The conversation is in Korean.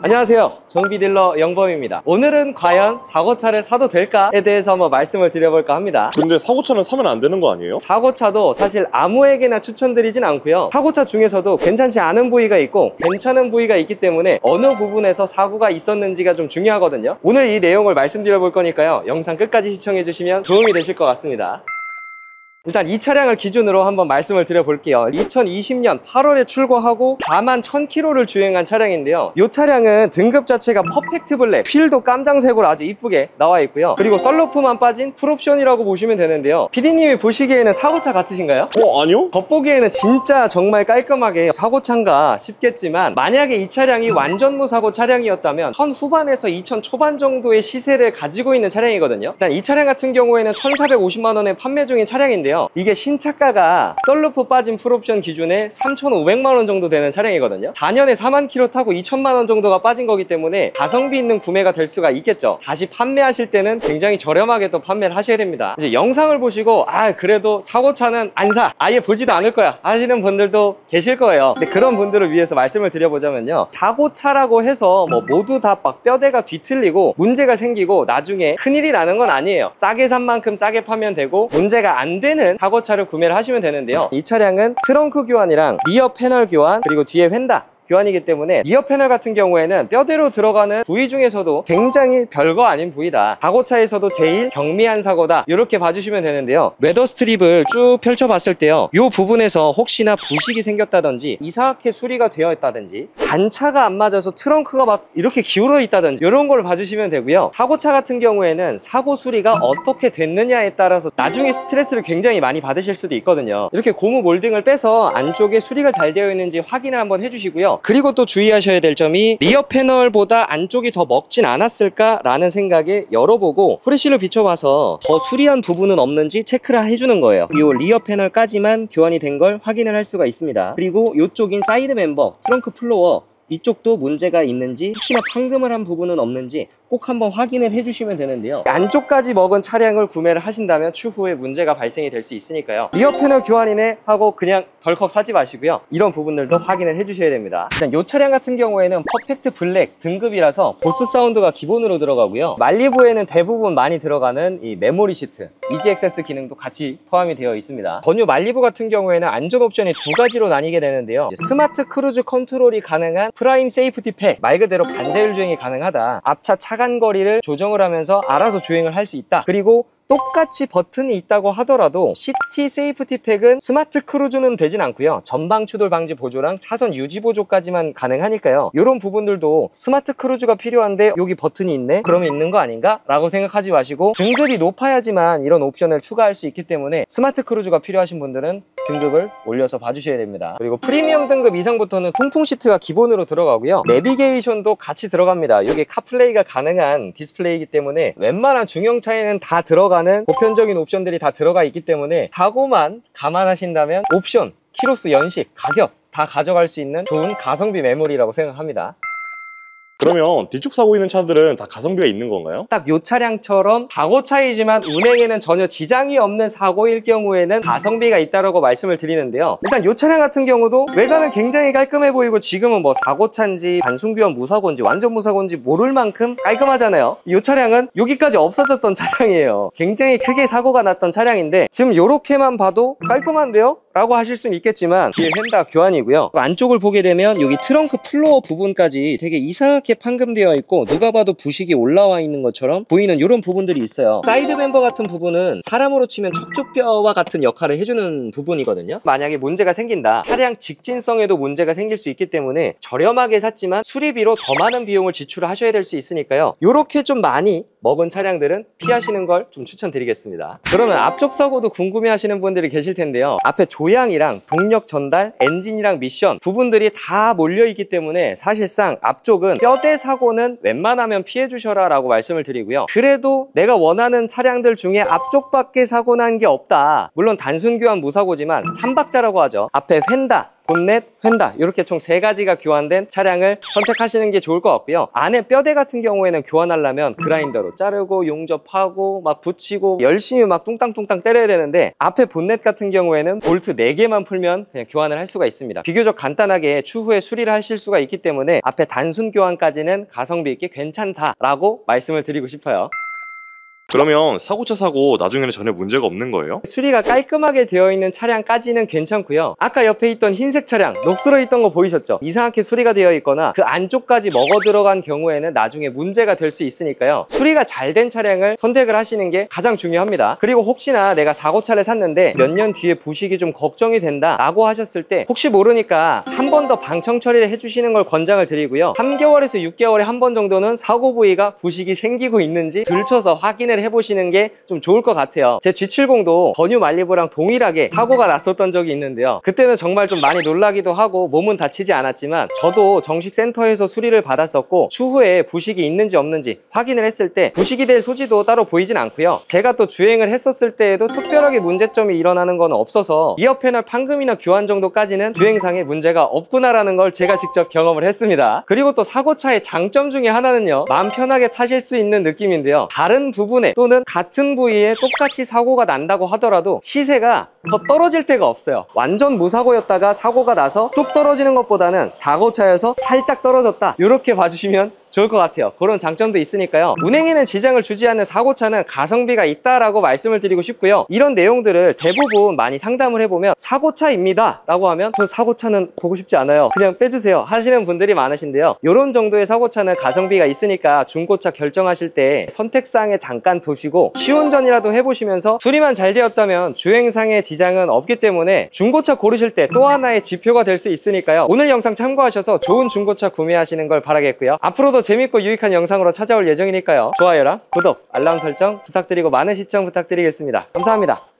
안녕하세요, 정비딜러 영범입니다. 오늘은 과연 사고차를 사도 될까에 대해서 한번 말씀을 드려볼까 합니다. 근데 사고차는 사면 안 되는 거 아니에요? 사고차도 사실 아무에게나 추천드리진 않고요, 사고차 중에서도 괜찮지 않은 부위가 있고 괜찮은 부위가 있기 때문에 어느 부분에서 사고가 있었는지가 좀 중요하거든요. 오늘 이 내용을 말씀드려 볼 거니까요, 영상 끝까지 시청해 주시면 도움이 되실 것 같습니다. 일단 이 차량을 기준으로 한번 말씀을 드려볼게요. 2020년 8월에 출고하고 41,000km를 주행한 차량인데요, 이 차량은 등급 자체가 퍼펙트 블랙, 휠도 깜장색으로 아주 이쁘게 나와 있고요, 그리고 썬루프만 빠진 풀옵션이라고 보시면 되는데요, PD님이 보시기에는 사고차 같으신가요? 아니요? 겉보기에는 진짜 정말 깔끔하게 사고차인가 싶겠지만, 만약에 이 차량이 완전 무사고 차량이었다면 1000 후반에서 2000 초반 정도의 시세를 가지고 있는 차량이거든요. 일단 이 차량 같은 경우에는 1450만원에 판매 중인 차량인데요, 이게 신차가가 썬루프 빠진 풀옵션 기준에 3500만원 정도 되는 차량이거든요. 4년에 4만 킬로 타고 2천만원 정도가 빠진 거기 때문에 가성비 있는 구매가 될 수가 있겠죠. 다시 판매하실 때는 굉장히 저렴하게 또 판매를 하셔야 됩니다. 이제 영상을 보시고 그래도 사고차는 안 사, 아예 보지도 않을 거야 하시는 분들도 계실 거예요. 근데 그런 분들을 위해서 말씀을 드려보자면요, 사고차라고 해서 모두 다 막 뼈대가 뒤틀리고 문제가 생기고 나중에 큰일이 나는 건 아니에요. 싸게 산 만큼 싸게 파면 되고, 문제가 안 되는 사고차를 구매를 하시면 되는데요, 이 차량은 트렁크 교환이랑 리어 패널 교환, 그리고 뒤에 휀다 교환이기 때문에 리어 패널 같은 경우에는 뼈대로 들어가는 부위 중에서도 굉장히 별거 아닌 부위다, 사고차에서도 제일 경미한 사고다, 이렇게 봐주시면 되는데요, 웨더 스트립을 쭉 펼쳐봤을 때요, 이 부분에서 혹시나 부식이 생겼다든지 이상하게 수리가 되어 있다든지 단차가 안 맞아서 트렁크가 막 이렇게 기울어 있다든지 이런 걸 봐주시면 되고요, 사고차 같은 경우에는 사고 수리가 어떻게 됐느냐에 따라서 나중에 스트레스를 굉장히 많이 받으실 수도 있거든요. 이렇게 고무 몰딩을 빼서 안쪽에 수리가 잘 되어 있는지 확인을 한번 해주시고요, 그리고 또 주의하셔야 될 점이 리어 패널보다 안쪽이 더 먹진 않았을까 라는 생각에 열어보고 후레쉬를 비춰봐서 더 수리한 부분은 없는지 체크를 해주는 거예요. 이 리어 패널까지만 교환이 된 걸 확인을 할 수가 있습니다. 그리고 이쪽인 사이드 멤버, 트렁크 플로어, 이쪽도 문제가 있는지, 혹시나 판금을 한 부분은 없는지 꼭 한번 확인을 해주시면 되는데요, 안쪽까지 먹은 차량을 구매를 하신다면 추후에 문제가 발생이 될 수 있으니까요, 리어 패널 교환이네 하고 그냥 덜컥 사지 마시고요, 이런 부분들도 확인을 해주셔야 됩니다. 일단 이 차량 같은 경우에는 퍼펙트 블랙 등급이라서 보스 사운드가 기본으로 들어가고요, 말리부에는 대부분 많이 들어가는 이 메모리 시트, 이지 액세스 기능도 같이 포함이 되어 있습니다. 전유 말리부 같은 경우에는 안전 옵션이 두 가지로 나뉘게 되는데요, 스마트 크루즈 컨트롤이 가능한 프라임 세이프티 팩, 말 그대로 반자율 주행이 가능하다, 앞차 차간 거리를 조정을 하면서 알아서 주행을 할 수 있다, 그리고 똑같이 버튼이 있다고 하더라도 시티 세이프티 팩은 스마트 크루즈는 되진 않고요, 전방 추돌 방지 보조랑 차선 유지 보조까지만 가능하니까요, 이런 부분들도 스마트 크루즈가 필요한데 여기 버튼이 있네? 그러면 있는 거 아닌가? 라고 생각하지 마시고, 등급이 높아야지만 이런 옵션을 추가할 수 있기 때문에 스마트 크루즈가 필요하신 분들은 등급을 올려서 봐주셔야 됩니다. 그리고 프리미엄 등급 이상부터는 통풍 시트가 기본으로 들어가고요, 내비게이션도 같이 들어갑니다. 이게 카플레이가 가능한 디스플레이이기 때문에 웬만한 중형차에는 다 들어가는 보편적인 옵션들이 다 들어가 있기 때문에 사고만 감안하신다면 옵션, 키로수, 연식, 가격 다 가져갈 수 있는 좋은 가성비 메모리라고 생각합니다. 그러면 뒤쪽 사고 있는 차들은 다 가성비가 있는 건가요? 딱 이 차량처럼 사고차이지만 운행에는 전혀 지장이 없는 사고일 경우에는 가성비가 있다고 말씀을 드리는데요, 일단 이 차량 같은 경우도 외관은 굉장히 깔끔해 보이고, 지금은 사고차인지 단순교환 무사고인지 완전 무사고인지 모를 만큼 깔끔하잖아요. 이 차량은 여기까지 없어졌던 차량이에요. 굉장히 크게 사고가 났던 차량인데 지금 이렇게만 봐도 깔끔한데요? 라고 하실 수는 있겠지만 뒤에 휀다 교환이고요, 안쪽을 보게 되면 여기 트렁크 플로어 부분까지 되게 이상하게 판금되어 있고 누가 봐도 부식이 올라와 있는 것처럼 보이는 이런 부분들이 있어요. 사이드 멤버 같은 부분은 사람으로 치면 척추뼈와 같은 역할을 해주는 부분이거든요. 만약에 문제가 생긴다, 차량 직진성에도 문제가 생길 수 있기 때문에 저렴하게 샀지만 수리비로 더 많은 비용을 지출을 하셔야 될 수 있으니까요, 이렇게 좀 많이 먹은 차량들은 피하시는 걸 좀 추천드리겠습니다. 그러면 앞쪽 사고도 궁금해 하시는 분들이 계실 텐데요, 앞에 조향이랑 동력 전달, 엔진이랑 미션 부분들이 다 몰려있기 때문에 사실상 앞쪽은 뼈대 사고는 웬만하면 피해 주셔라 라고 말씀을 드리고요, 그래도 내가 원하는 차량들 중에 앞쪽밖에 사고 난 게 없다, 물론 단순 교환 무사고지만 3박자라고 하죠, 앞에 휀다, 본넷, 휀다 이렇게 총 3가지가 교환된 차량을 선택하시는 게 좋을 것 같고요. 안에 뼈대 같은 경우에는 교환하려면 그라인더로 자르고 용접하고 막 붙이고 열심히 막 뚱땅뚱땅 때려야 되는데, 앞에 본넷 같은 경우에는 볼트 4개만 풀면 그냥 교환을 할 수가 있습니다. 비교적 간단하게 추후에 수리를 하실 수가 있기 때문에 앞에 단순 교환까지는 가성비 있게 괜찮다라고 말씀을 드리고 싶어요. 그러면 사고차 사고 나중에는 전혀 문제가 없는 거예요? 수리가 깔끔하게 되어 있는 차량까지는 괜찮고요. 아까 옆에 있던 흰색 차량 녹슬어 있던 거 보이셨죠? 이상하게 수리가 되어 있거나 그 안쪽까지 먹어 들어간 경우에는 나중에 문제가 될 수 있으니까요. 수리가 잘 된 차량을 선택을 하시는 게 가장 중요합니다. 그리고 혹시나 내가 사고차를 샀는데 몇 년 뒤에 부식이 좀 걱정이 된다 라고 하셨을 때, 혹시 모르니까 한 번 더 방청 처리를 해주시는 걸 권장을 드리고요. 3개월에서 6개월에 한 번 정도는 사고 부위가 부식이 생기고 있는지 들춰서 확인을 해보시는 게 좀 좋을 것 같아요. 제 G70도 건유 말리부랑 동일하게 사고가 났었던 적이 있는데요. 그때는 정말 좀 많이 놀라기도 하고 몸은 다치지 않았지만, 저도 정식 센터에서 수리를 받았었고 추후에 부식이 있는지 없는지 확인을 했을 때 부식이 될 소지도 따로 보이진 않고요. 제가 또 주행을 했었을 때에도 특별하게 문제점이 일어나는 건 없어서 리어 패널 판금이나 교환 정도까지는 주행상에 문제가 없구나라는 걸 제가 직접 경험을 했습니다. 그리고 또 사고차의 장점 중에 하나는요, 마음 편하게 타실 수 있는 느낌인데요. 다른 부분에 또는 같은 부위에 똑같이 사고가 난다고 하더라도 시세가 더 떨어질 때가 없어요. 완전 무사고였다가 사고가 나서 뚝 떨어지는 것보다는 사고차여서 살짝 떨어졌다, 이렇게 봐주시면 좋을 것 같아요. 그런 장점도 있으니까요. 운행에는 지장을 주지 않는 사고차는 가성비가 있다라고 말씀을 드리고 싶고요. 이런 내용들을 대부분 많이 상담을 해보면 사고차입니다 라고 하면 저 사고차는 보고 싶지 않아요, 그냥 빼주세요 하시는 분들이 많으신데요. 이런 정도의 사고차는 가성비가 있으니까 중고차 결정하실 때 선택사항에 잠깐 두시고 시운전이라도 해보시면서 수리만 잘 되었다면 주행상의 지장은 없기 때문에 중고차 고르실 때 또 하나의 지표가 될 수 있으니까요. 오늘 영상 참고하셔서 좋은 중고차 구매하시는 걸 바라겠고요. 앞으로도 재밌고 유익한 영상으로 찾아올 예정이니까요. 좋아요랑 구독, 알람 설정 부탁드리고 많은 시청 부탁드리겠습니다. 감사합니다.